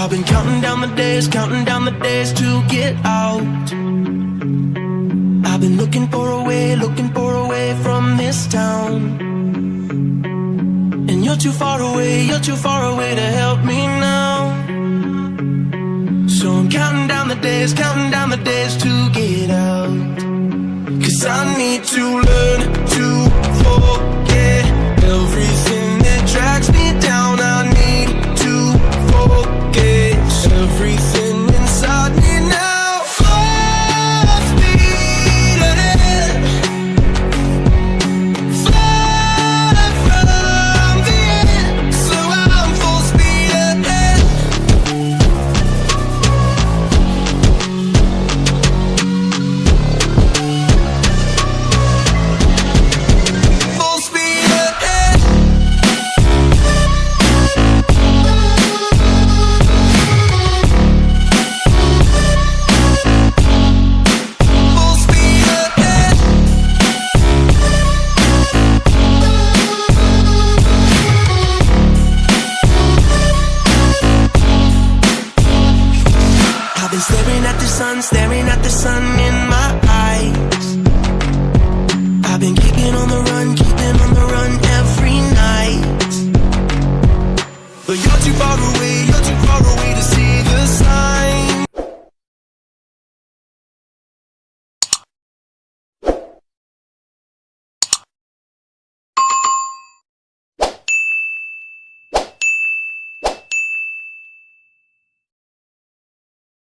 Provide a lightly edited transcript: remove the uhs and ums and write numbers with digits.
I've been counting down the days to get out. I've been looking for a way from this town. And you're too far away to help me now. So I'm counting down the days to get out. 'Cause I need to learn to forget everything that drags me down. I need to focus everything inside me now. Full speed ahead, far from the end. So I'm full speed ahead. Full speed ahead. Full speed ahead. I've been staring at the sun in my eyes. I've been keeping on the run every night. But you're too far away.